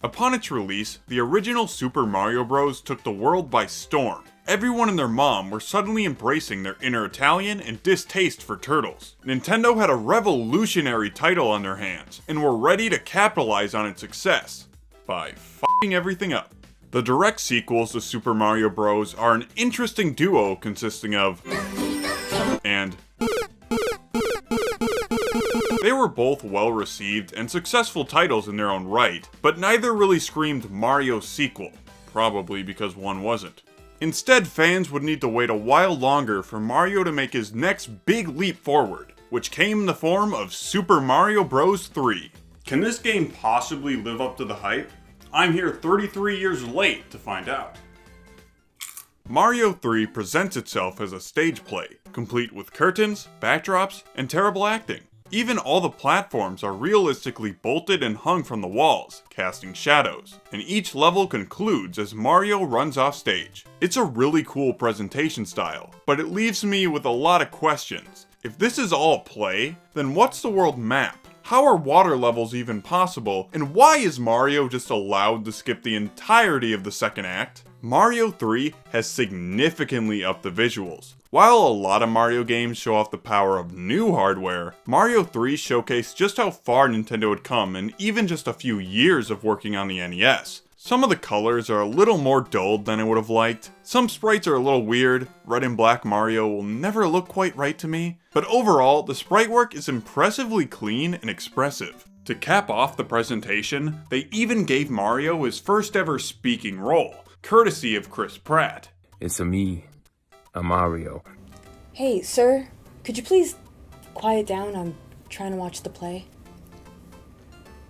Upon its release, the original Super Mario Bros. Took the world by storm. Everyone and their mom were suddenly embracing their inner Italian and distaste for turtles. Nintendo had a revolutionary title on their hands, and were ready to capitalize on its success by f***ing everything up. The direct sequels to Super Mario Bros. Are an interesting duo consisting of and they were both well received and successful titles in their own right, but neither really screamed Mario sequel, probably because one wasn't. Instead, fans would need to wait a while longer for Mario to make his next big leap forward, which came in the form of Super Mario Bros. 3. Can this game possibly live up to the hype? I'm here 33 years late to find out. Mario 3 presents itself as a stage play, complete with curtains, backdrops, and terrible acting. Even all the platforms are realistically bolted and hung from the walls, casting shadows, and each level concludes as Mario runs off stage. It's a really cool presentation style, but it leaves me with a lot of questions. If this is all play, then what's the world map? How are water levels even possible, and why is Mario just allowed to skip the entirety of the second act? Mario 3 has significantly upped the visuals. While a lot of Mario games show off the power of new hardware, Mario 3 showcased just how far Nintendo had come in even just a few years of working on the NES. Some of the colors are a little more dulled than I would have liked. Some sprites are a little weird. Red and Black Mario will never look quite right to me. But overall, the sprite work is impressively clean and expressive. To cap off the presentation, they even gave Mario his first ever speaking role, courtesy of Chris Pratt. It's me, Mario. Hey, sir, could you please quiet down? I'm trying to watch the play.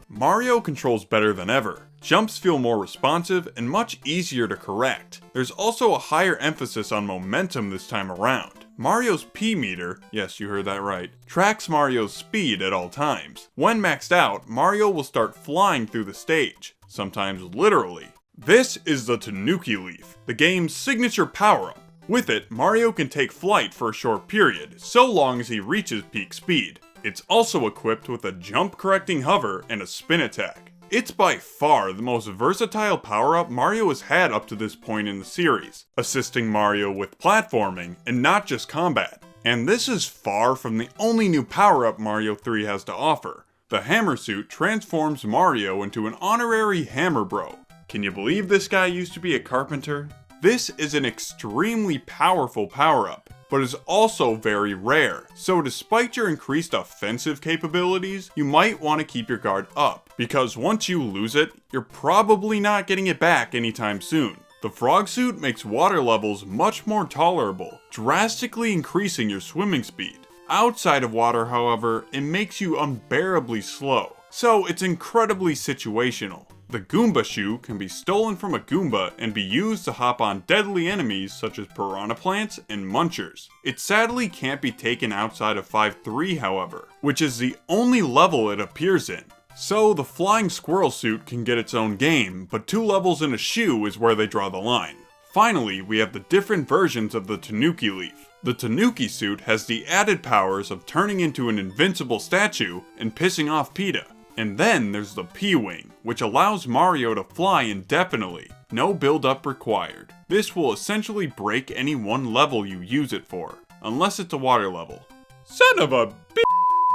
Mario controls better than ever. Jumps feel more responsive and much easier to correct. There's also a higher emphasis on momentum this time around. Mario's P-meter, yes you heard that right, tracks Mario's speed at all times. When maxed out, Mario will start flying through the stage, sometimes literally. This is the Tanuki Leaf, the game's signature power-up. With it, Mario can take flight for a short period, so long as he reaches peak speed. It's also equipped with a jump-correcting hover and a spin attack. It's by far the most versatile power-up Mario has had up to this point in the series, assisting Mario with platforming and not just combat. And this is far from the only new power-up Mario 3 has to offer. The Hammer Suit transforms Mario into an honorary Hammer Bro. Can you believe this guy used to be a carpenter? This is an extremely powerful power-up, but is also very rare, so despite your increased offensive capabilities, you might want to keep your guard up, because once you lose it, you're probably not getting it back anytime soon. The Frog Suit makes water levels much more tolerable, drastically increasing your swimming speed. Outside of water, however, it makes you unbearably slow, so it's incredibly situational. The Goomba Shoe can be stolen from a Goomba and be used to hop on deadly enemies such as piranha plants and munchers. It sadly can't be taken outside of 5-3 however, which is the only level it appears in. So the Flying Squirrel Suit can get its own game, but 2 levels in a shoe is where they draw the line. Finally, we have the different versions of the Tanuki Leaf. The Tanuki Suit has the added powers of turning into an invincible statue and pissing off PETA. And then there's the P-Wing, which allows Mario to fly indefinitely, no build-up required. This will essentially break any one level you use it for, unless it's a water level. Son of a b****.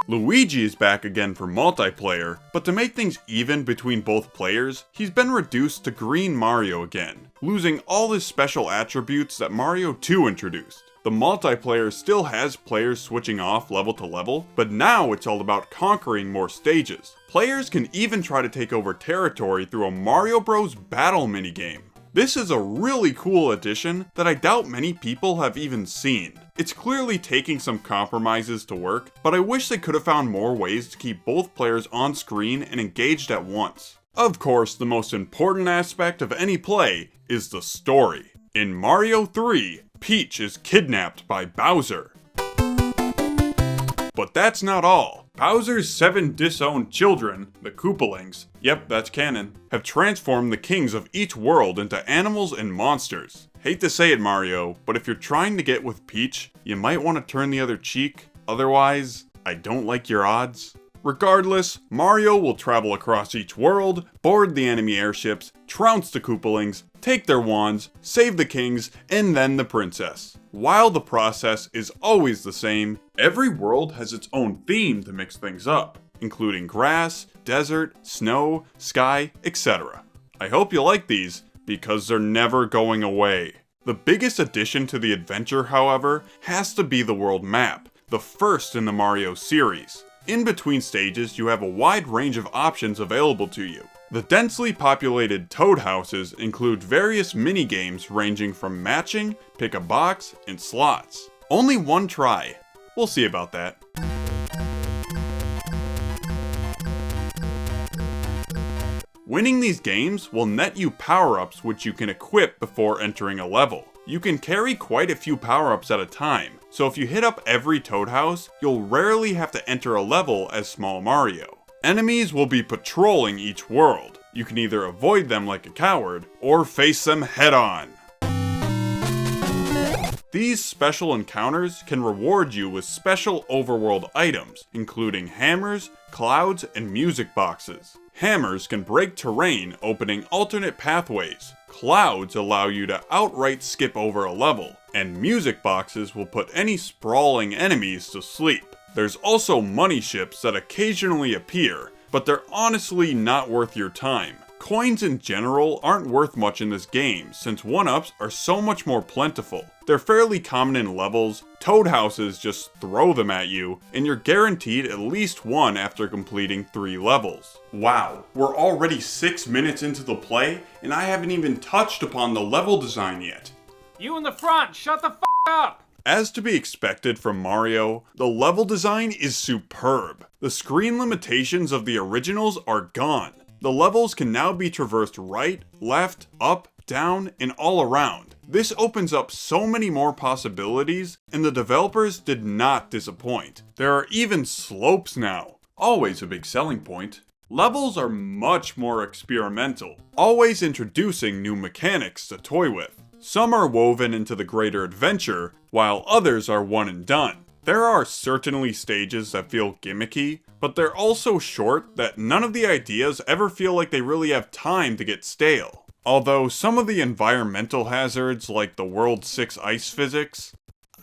Luigi is back again for multiplayer, but to make things even between both players, he's been reduced to Green Mario again, losing all his special attributes that Mario 2 introduced. The multiplayer still has players switching off level to level, but now it's all about conquering more stages. Players can even try to take over territory through a Mario Bros. Battle minigame. This is a really cool addition that I doubt many people have even seen. It's clearly taking some compromises to work, but I wish they could have found more ways to keep both players on screen and engaged at once. Of course, the most important aspect of any play is the story. In Mario 3, Peach is kidnapped by Bowser. But that's not all. Bowser's 7 disowned children, the Koopalings, yep, that's canon, have transformed the kings of each world into animals and monsters. Hate to say it, Mario, but if you're trying to get with Peach, you might want to turn the other cheek. Otherwise, I don't like your odds. Regardless, Mario will travel across each world, board the enemy airships, trounce the Koopalings, take their wands, save the kings, and then the princess. While the process is always the same, every world has its own theme to mix things up, including grass, desert, snow, sky, etc. I hope you like these, because they're never going away. The biggest addition to the adventure, however, has to be the world map, the first in the Mario series. In between stages, you have a wide range of options available to you. The densely populated Toad houses include various mini-games ranging from matching, pick a box, and slots. Only one try. We'll see about that. Winning these games will net you power-ups which you can equip before entering a level. You can carry quite a few power-ups at a time, so if you hit up every Toad house, you'll rarely have to enter a level as Small Mario. Enemies will be patrolling each world. You can either avoid them like a coward, or face them head-on. These special encounters can reward you with special overworld items, including hammers, clouds, and music boxes. Hammers can break terrain, opening alternate pathways. Clouds allow you to outright skip over a level, and music boxes will put any sprawling enemies to sleep. There's also money ships that occasionally appear, but they're honestly not worth your time. Coins in general aren't worth much in this game, since 1-ups are so much more plentiful. They're fairly common in levels, Toad houses just throw them at you, and you're guaranteed at least one after completing 3 levels. Wow, we're already 6 minutes into the play, and I haven't even touched upon the level design yet. You in the front, shut the f*** up! As to be expected from Mario, the level design is superb. The screen limitations of the originals are gone. The levels can now be traversed right, left, up, down, and all around. This opens up so many more possibilities, and the developers did not disappoint. There are even slopes now, always a big selling point. Levels are much more experimental, always introducing new mechanics to toy with. Some are woven into the greater adventure, while others are one and done. There are certainly stages that feel gimmicky, but they're also short that none of the ideas ever feel like they really have time to get stale. Although some of the environmental hazards, like the World 6 ice physics,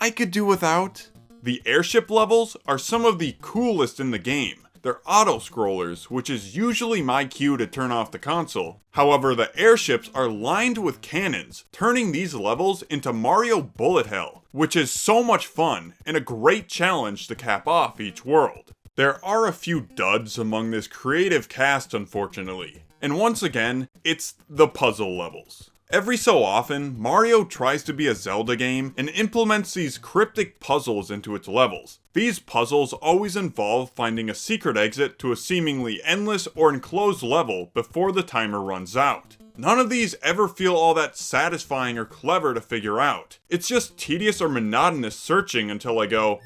I could do without. The airship levels are some of the coolest in the game. They're auto-scrollers, which is usually my cue to turn off the console. However, the airships are lined with cannons, turning these levels into Mario Bullet Hell, which is so much fun and a great challenge to cap off each world. There are a few duds among this creative cast, unfortunately. And once again, it's the puzzle levels. Every so often, Mario tries to be a Zelda game and implements these cryptic puzzles into its levels. These puzzles always involve finding a secret exit to a seemingly endless or enclosed level before the timer runs out. None of these ever feel all that satisfying or clever to figure out. It's just tedious or monotonous searching until I go,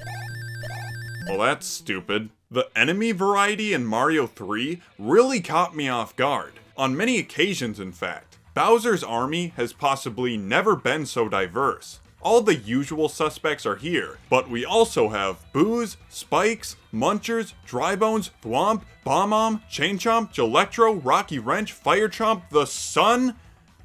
well, that's stupid. The enemy variety in Mario 3 really caught me off guard, on many occasions in fact. Bowser's army has possibly never been so diverse. All the usual suspects are here, but we also have Boos, Spikes, Munchers, Drybones, Thwomp, Bomb-Omb, Chain Chomp, Gelectro, Rocky Wrench, Fire Chomp, the Sun?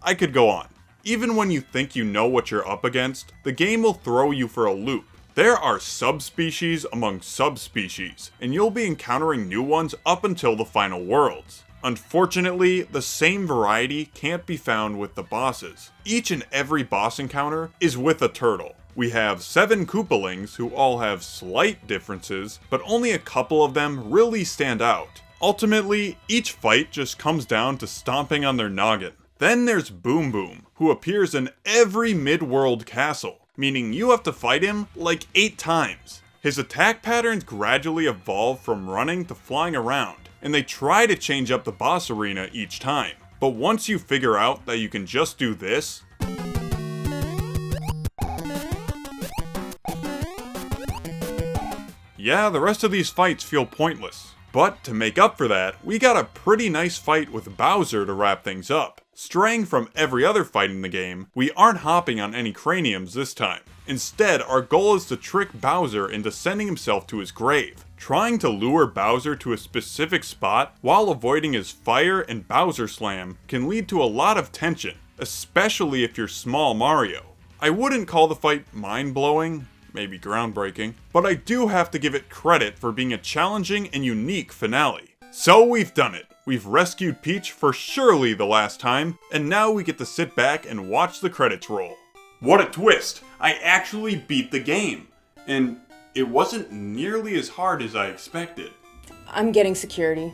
I could go on. Even when you think you know what you're up against, the game will throw you for a loop. There are subspecies among subspecies, and you'll be encountering new ones up until the final worlds. Unfortunately, the same variety can't be found with the bosses. Each and every boss encounter is with a turtle. We have 7 Koopalings who all have slight differences, but only a couple of them really stand out. Ultimately, each fight just comes down to stomping on their noggin. Then there's Boom Boom, who appears in every mid-world castle, meaning you have to fight him like 8 times. His attack patterns gradually evolve from running to flying around, and they try to change up the boss arena each time. But once you figure out that you can just do this, yeah, the rest of these fights feel pointless. But to make up for that, we got a pretty nice fight with Bowser to wrap things up. Straying from every other fight in the game, we aren't hopping on any craniums this time. Instead, our goal is to trick Bowser into sending himself to his grave. Trying to lure Bowser to a specific spot while avoiding his fire and Bowser Slam can lead to a lot of tension, especially if you're small Mario. I wouldn't call the fight mind-blowing, maybe groundbreaking, but I do have to give it credit for being a challenging and unique finale. So we've done it. We've rescued Peach for surely the last time, and now we get to sit back and watch the credits roll. What a twist! I actually beat the game, and it wasn't nearly as hard as I expected. I'm getting security.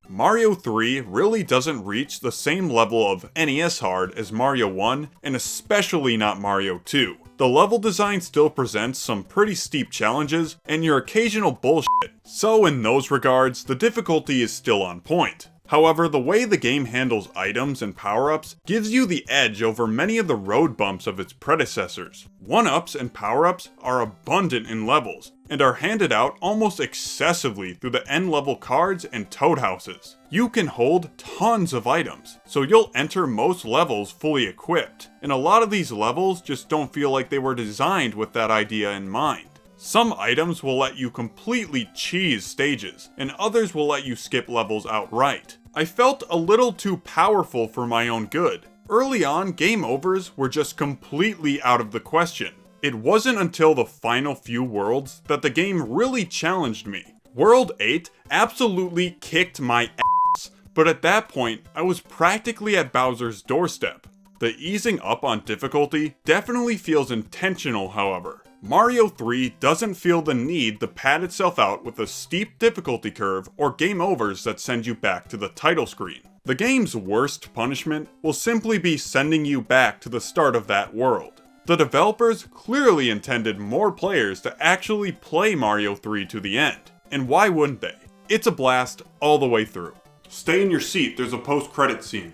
Mario 3 really doesn't reach the same level of NES hard as Mario 1, and especially not Mario 2. The level design still presents some pretty steep challenges, and your occasional bullshit, so in those regards, the difficulty is still on point. However, the way the game handles items and power-ups gives you the edge over many of the road bumps of its predecessors. 1-ups and power-ups are abundant in levels, and are handed out almost excessively through the end-level cards and toad houses. You can hold tons of items, so you'll enter most levels fully equipped, and a lot of these levels just don't feel like they were designed with that idea in mind. Some items will let you completely cheese stages, and others will let you skip levels outright. I felt a little too powerful for my own good. Early on, game overs were just completely out of the question. It wasn't until the final few worlds that the game really challenged me. World 8 absolutely kicked my ass, but at that point, I was practically at Bowser's doorstep. The easing up on difficulty definitely feels intentional, however. Mario 3 doesn't feel the need to pad itself out with a steep difficulty curve or game overs that send you back to the title screen. The game's worst punishment will simply be sending you back to the start of that world. The developers clearly intended more players to actually play Mario 3 to the end, and why wouldn't they? It's a blast all the way through. Stay in your seat, there's a post-credit scene.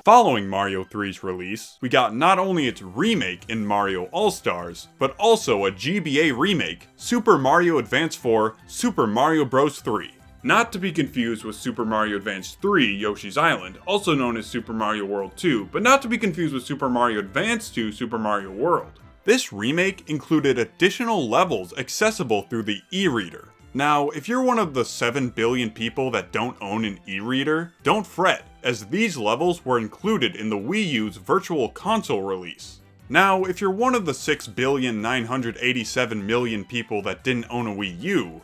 Following Mario 3's release, we got not only its remake in Mario All-Stars, but also a GBA remake, Super Mario Advance 4 Super Mario Bros. 3. Not to be confused with Super Mario Advance 3 Yoshi's Island, also known as Super Mario World 2, but not to be confused with Super Mario Advance 2 Super Mario World. This remake included additional levels accessible through the e-reader. Now, if you're one of the 7 billion people that don't own an e-reader, don't fret, as these levels were included in the Wii U's Virtual Console release. Now, if you're one of the 6,987,000,000 people that didn't own a Wii U,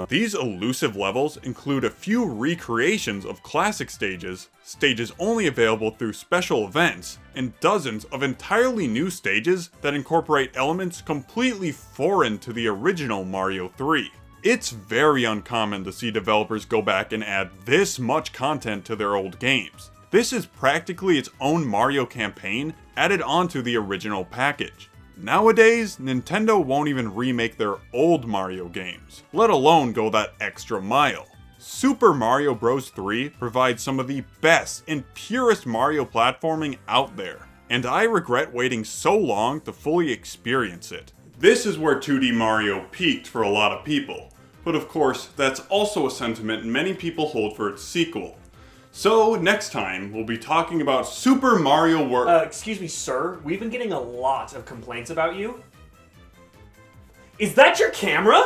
these elusive levels include a few recreations of classic stages, stages only available through special events, and dozens of entirely new stages that incorporate elements completely foreign to the original Mario 3. It's very uncommon to see developers go back and add this much content to their old games. This is practically its own Mario campaign added onto the original package. Nowadays, Nintendo won't even remake their old Mario games, let alone go that extra mile. Super Mario Bros. 3 provides some of the best and purest Mario platforming out there, and I regret waiting so long to fully experience it. This is where 2D Mario peaked for a lot of people, but of course, that's also a sentiment many people hold for its sequel. So, next time, we'll be talking about Super Mario World. Excuse me, sir. We've been getting a lot of complaints about you. Is that your camera?